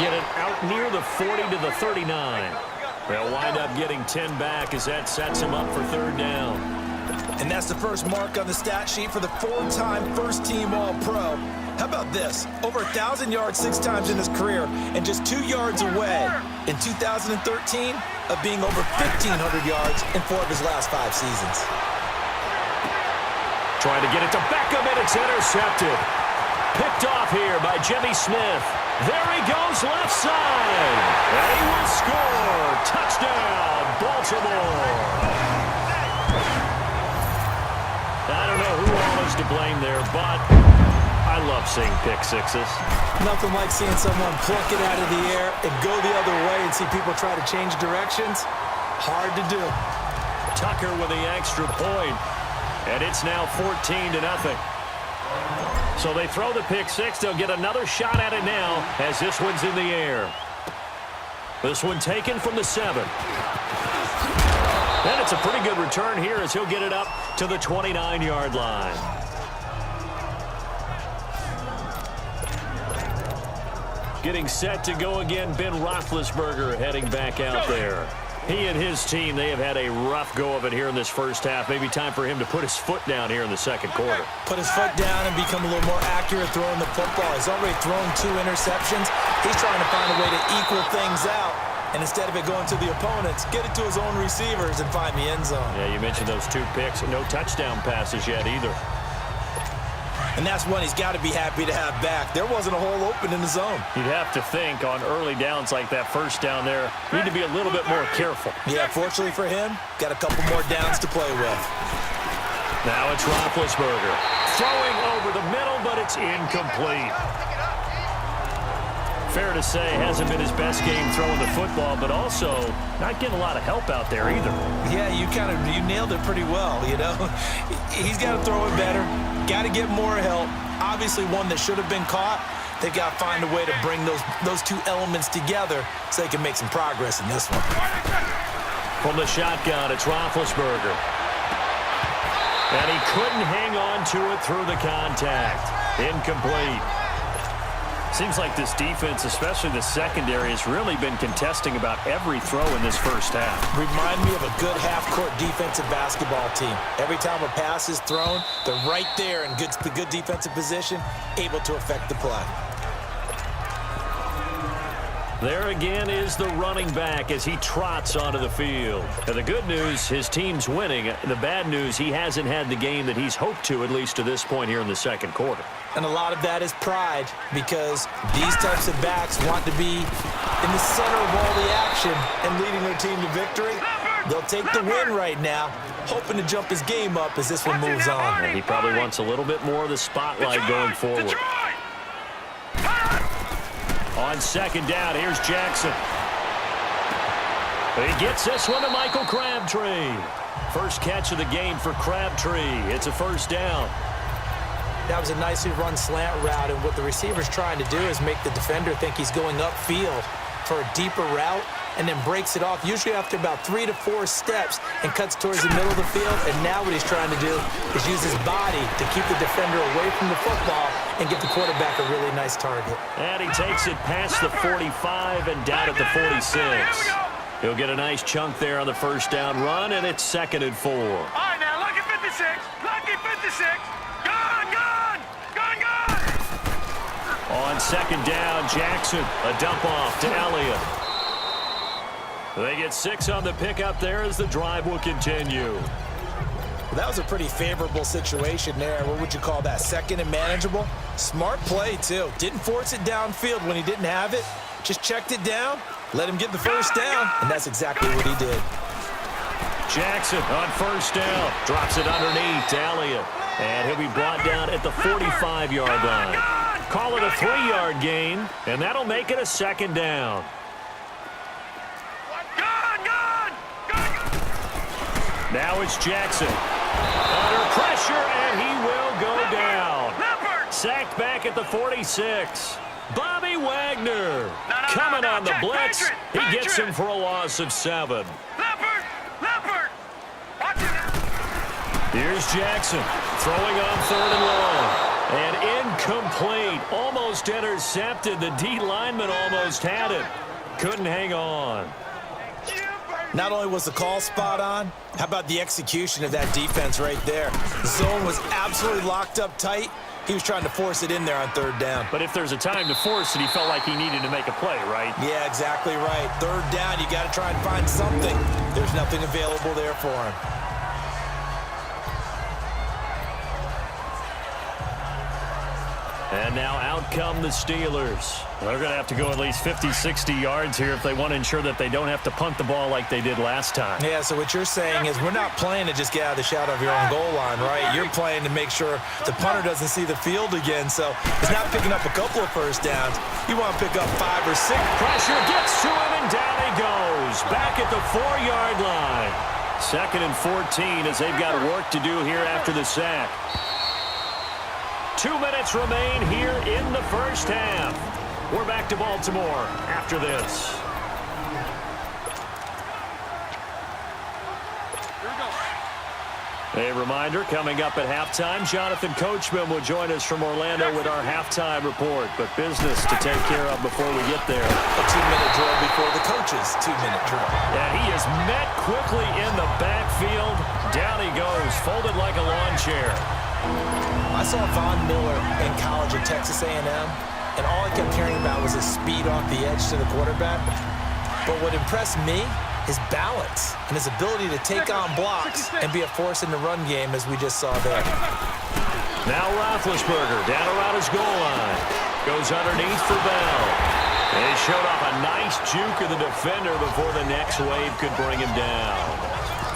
get it out near the 40 to the 39. They'll wind up getting 10 back as that sets him up for third down. And that's the first mark on the stat sheet for the four-time first-team All-Pro. How about this? Over 1,000 yards 6 times in his career and just 2 yards away in 2013 of being over 1,500 yards in 4 of his last 5 seasons. Trying to get it to Beckham, and it's intercepted. Picked off here by Jimmy Smith. There he goes left side. And he will score. Touchdown, Baltimore. I don't know who all is to blame there, but I love seeing pick sixes. Nothing like seeing someone pluck it out of the air and go the other way and see people try to change directions. Hard to do. Tucker with the extra point. And it's now 14-0. So they throw the pick six. They'll get another shot at it now as this one's in the air. This one taken from the 7. And it's a pretty good return here as he'll get it up to the 29-yard line. Getting set to go again, Ben Roethlisberger heading back out there. He and his team, they have had a rough go of it here in this first half. Maybe time for him to put his foot down here in the second quarter. Put his foot down and become a little more accurate throwing the football. He's already thrown 2 interceptions. He's trying to find a way to equal things out. And instead of it going to the opponents, get it to his own receivers and find the end zone. Yeah, you mentioned those 2 picks. No touchdown passes yet either. And that's one he's got to be happy to have back. There wasn't a hole open in the zone. You'd have to think on early downs like that first down there, you need to be a little bit more careful. Yeah, fortunately for him, got a couple more downs to play with. Now it's Roethlisberger. Throwing over the middle, but it's incomplete. Fair to say, hasn't been his best game throwing the football, but also not getting a lot of help out there either. Yeah, you nailed it pretty well, you know. He's got to throw it better. Got to get more help. Obviously one that should have been caught. They've got to find a way to bring those 2 elements together so they can make some progress in this one. From the shotgun, it's Roethlisberger. And he couldn't hang on to it through the contact. Incomplete. Seems like this defense, especially the secondary, has really been contesting about every throw in this first half. Remind me of a good half-court defensive basketball team. Every time a pass is thrown, they're right there in good defensive position, able to affect the play. There again is the running back as he trots onto the field. And the good news, his team's winning. The bad news, he hasn't had the game that he's hoped to, at least to this point here in the second quarter. And a lot of that is pride, because these types of backs want to be in the center of all the action and leading their team to victory. They'll take the win right now, hoping to jump his game up as this one moves on. And he probably wants a little bit more of the spotlight going forward. On second down, here's Jackson. He gets this one to Michael Crabtree. First catch of the game for Crabtree. It's a first down. That was a nicely run slant route, and what the receiver's trying to do is make the defender think he's going upfield for a deeper route, and then breaks it off, usually after about 3 to 4 steps, and cuts towards the middle of the field. And now what he's trying to do is use his body to keep the defender away from the football and give the quarterback a really nice target. And he takes it past the 45 and down at the 46. He'll get a nice chunk there on the first down run, and it's 2nd and 4. All right, now, lucky 56. Lucky 56. On second down, Jackson, a dump off to Elliott. They get 6 on the pickup there as the drive will continue. Well, that was a pretty favorable situation there. What would you call that? 2nd and manageable? Smart play, too. Didn't force it downfield when he didn't have it. Just checked it down, let him get the first down, and that's exactly what he did. Jackson on first down, drops it underneath to Elliott. And he'll be brought down at the 45-yard line. Call it a 3-yard gain, and that'll make it a 2nd down. Now it's Jackson. Under pressure, and he will go down. Sacked back at the 46. Bobby Wagner coming on the blitz. He gets him for a loss of 7. Here's Jackson throwing on 3rd and long. And Incomplete. Almost intercepted. The D lineman almost had it. Couldn't hang on. Not only was the call spot on, how about the execution of that defense right there? The zone was absolutely locked up tight. He was trying to force it in there on third down. But if there's a time to force it, he felt like he needed to make a play, right? Yeah, exactly right. Third down, you got to try and find something. There's nothing available there for him. And now out come the Steelers. They're going to have to go at least 50, 60 yards here if they want to ensure that they don't have to punt the ball like they did last time. Yeah, so what you're saying is we're not playing to just get out of the shadow of your own goal line, right? You're playing to make sure the punter doesn't see the field again. So it's not picking up a couple of first downs. You want to pick up 5 or 6. Pressure gets to him, and down he goes. Back at the 4-yard line. 2nd and 14 as they've got work to do here after the sack. 2 minutes remain here in the first half. We're back to Baltimore after this. A reminder, coming up at halftime, Jonathan Coachman will join us from Orlando with our halftime report. But business to take care of before we get there. A 2-minute drill before the coach's 2-minute drill. Yeah, he is met quickly in the backfield. Down he goes, folded like a lawn chair. I saw Von Miller in college at Texas A&M, and all I kept hearing about was his speed off the edge to the quarterback. But what impressed me, his balance and his ability to take on blocks and be a force in the run game, as we just saw there. Now Roethlisberger down around his goal line. Goes underneath for Bell. And he showed off a nice juke of the defender before the next wave could bring him down.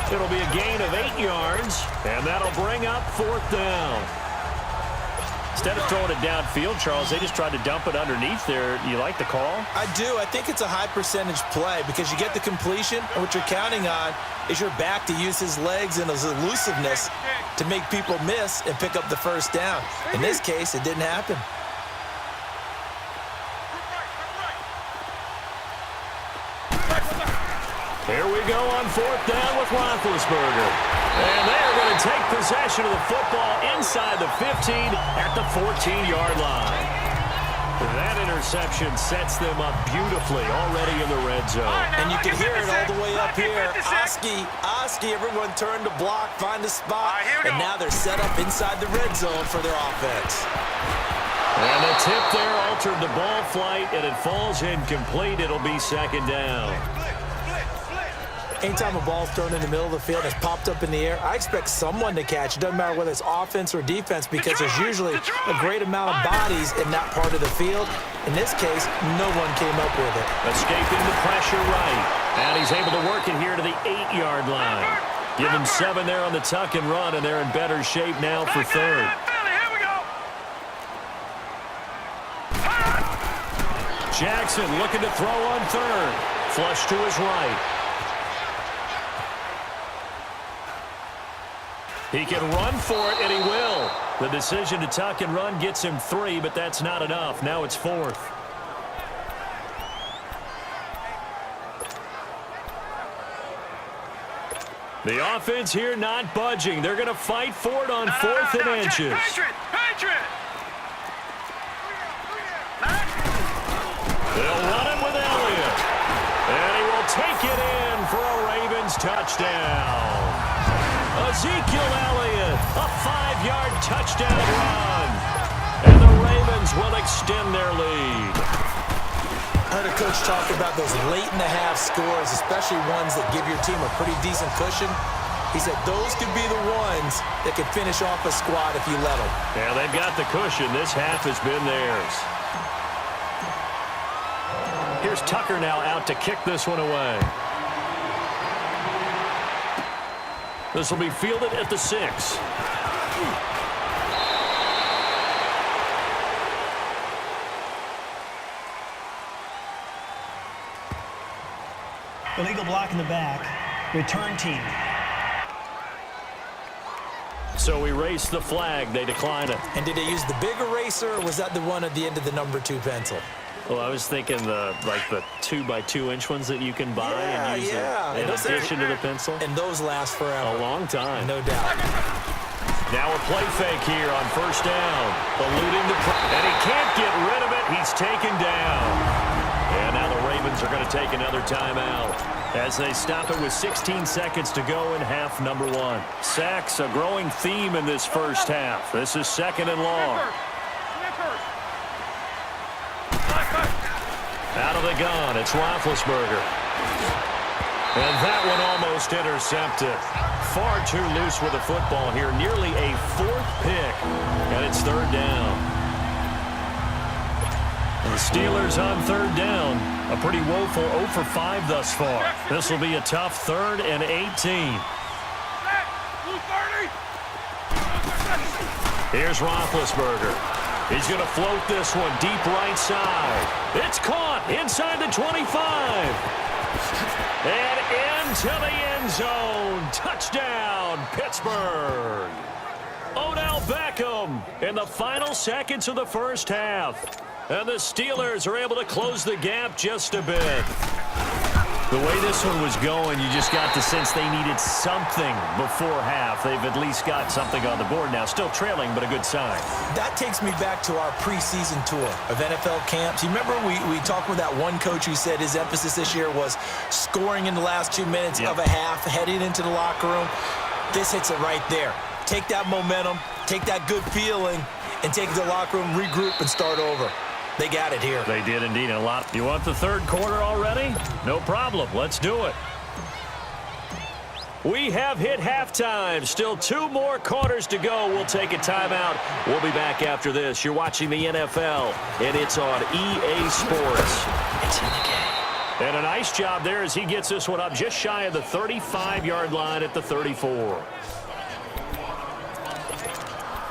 It'll be a gain of 8 yards, and that'll bring up 4th down. Instead of throwing it downfield, Charles, they just tried to dump it underneath there. You like the call? I do. I think it's a high percentage play because you get the completion, and what you're counting on is your back to use his legs and his elusiveness to make people miss and pick up the first down. In this case, it didn't happen. Here we go on 4th down with Roethlisberger. And they are going to take possession of the football inside the 15 at the 14-yard line. That interception sets them up beautifully already in the red zone. And you can hear it all the way up here. Oski, everyone turned to block, find a spot, and now they're set up inside the red zone for their offense. And the tip there altered the ball flight, and it falls incomplete. It'll be 2nd down. Anytime a ball's thrown in the middle of the field and it's popped up in the air, I expect someone to catch. It doesn't matter whether it's offense or defense because there's usually a great amount of bodies in that part of the field. In this case, no one came up with it. Escaping the pressure right. And he's able to work it here to the 8-yard line. Give him 7 there on the tuck and run, and they're in better shape now for 3rd. Jackson looking to throw on 3rd. Flush to his right. He can run for it, and he will. The decision to tuck and run gets him 3, but that's not enough. Now it's 4th. The offense here not budging. They're going to fight for it on 4th and inches. They'll run it with Elliott. And he will take it in for a Ravens touchdown. Ezekiel Elliott, a 5-yard touchdown run. And the Ravens will extend their lead. I heard a coach talk about those late-in-the-half scores, especially ones that give your team a pretty decent cushion. He said those could be the ones that could finish off a squad if you let them. Yeah, they've got the cushion. This half has been theirs. Here's Tucker now out to kick this one away. This will be fielded at the 6. Illegal block in the back. Return team. So we race the flag. They decline it. And did they use the big eraser, or was that the one at the end of the number 2 pencil? Well, I was thinking the 2x2-inch ones that you can buy and use in addition to the pencil. And those last forever. A long time. No doubt. Now a play fake here on first down. Eluding the and he can't get rid of it. He's taken down. And now the Ravens are going to take another timeout as they stop it with 16 seconds to go in half number one. Sacks, a growing theme in this first half. This is second and long. Out of the gun, it's Roethlisberger. And that one almost intercepted. Far too loose with the football here. Nearly a fourth pick. And it's third down. The Steelers on third down. A pretty woeful 0 for 5 thus far. This will be a tough 3rd and 18. Here's Roethlisberger. He's going to float this one deep right side. It's caught inside the 25. And into the end zone. Touchdown, Pittsburgh. Odell Beckham in the final seconds of the first half. And the Steelers are able to close the gap just a bit. The way this one was going, you just got the sense they needed something before half. They've at least got something on the board now. Still trailing, but a good sign. That takes me back to our preseason tour of NFL camps. You remember we talked with that one coach who said his emphasis this year was scoring in the last 2 minutes of a half, heading into the locker room. This hits it right there. Take that momentum, take that good feeling, and take it to the locker room, regroup, and start over. They got it here. They did indeed a lot. You want the third quarter already? No problem. Let's do it. We have hit halftime. Still 2 more quarters to go. We'll take a timeout. We'll be back after this. You're watching the NFL, and it's on EA Sports. It's in the game. And a nice job there as he gets this one up just shy of the 35-yard line at the 34.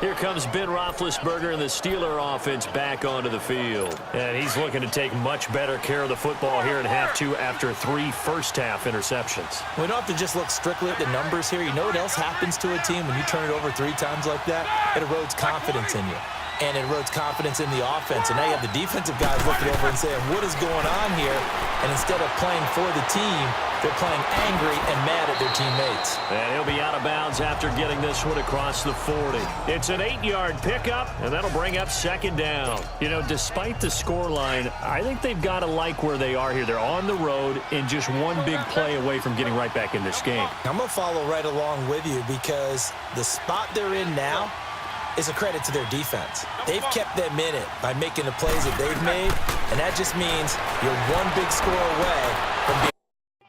Here comes Ben Roethlisberger and the Steeler offense back onto the field. And he's looking to take much better care of the football here in half 2 after 3 first-half interceptions. We don't have to just look strictly at the numbers here. You know what else happens to a team when you turn it over 3 times like that? It erodes confidence in you. And it erodes confidence in the offense. And now you have the defensive guys looking over and saying, what is going on here? And instead of playing for the team, they're playing angry and mad at their teammates. And he'll be out of bounds after getting this one across the 40. It's an 8-yard pickup, and that'll bring up second down. You know, despite the scoreline, I think they've got to like where they are here. They're on the road and just one big play away from getting right back in this game. I'm going to follow right along with you because the spot they're in now is a credit to their defense. They've kept them in it by making the plays that they've made, and that just means you're one big score away from being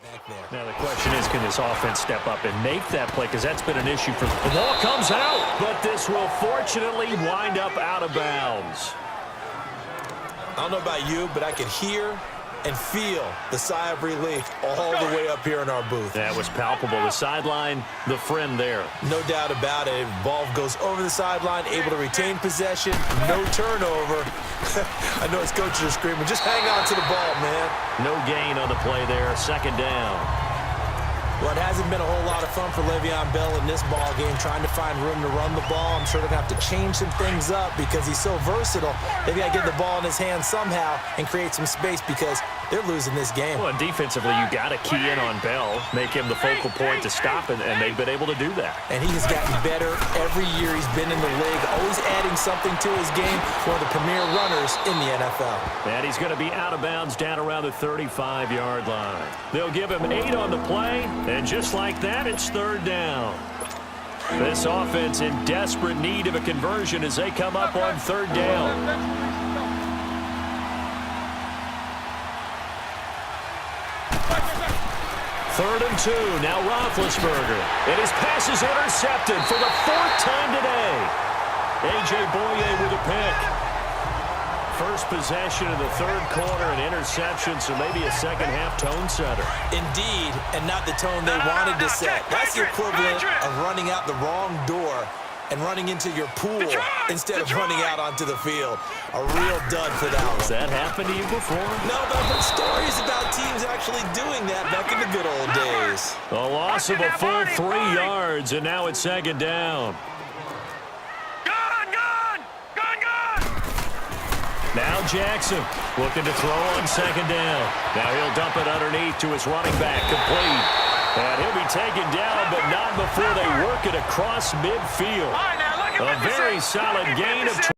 back there. Now the question is, can this offense step up and make that play? Because that's been an issue for them. The ball comes out, but this will fortunately wind up out of bounds. I don't know about you, but I could hear and feel the sigh of relief all the way up here in our booth. That was palpable. The sideline, the friend there. No doubt about it. Ball goes over the sideline, able to retain possession, no turnover. I know his coaches are screaming, just hang on to the ball, man. No gain on the play there. Second down. Well, it hasn't been a whole lot of fun for Le'Veon Bell in this ball game, trying to find room to run the ball. I'm sure they're going to have to change some things up because he's so versatile. They've got to get the ball in his hands somehow and create some space because they're losing this game. Well, and defensively, you got to key in on Bell, make him the focal point to stop it, and they've been able to do that. And he has gotten better every year he's been in the league, always adding something to his game. One of the premier runners in the NFL. And he's going to be out of bounds down around the 35-yard line. They'll give him 8 on the play, and just like that, it's third down. This offense in desperate need of a conversion as they come up on third down. Third and 2, now Roethlisberger. And his pass is intercepted for the 4th time today. A.J. Boye with a pick. First possession of the third quarter, an interception, so maybe a second-half tone setter. Indeed, and not the tone they wanted to set. That's the equivalent of running out the wrong door and running into your pool instead of running out onto the field. A real dud for that one. Has that happened to you before? No, but I've heard stories about teams actually doing that back in the good old days. A loss of a full 3 yards, and now it's second down. Now Jackson looking to throw on second down. Now he'll dump it underneath to his running back, complete. And he'll be taken down, but not before they work it across midfield. All right, now look at A 56. very solid Look at gain of 56.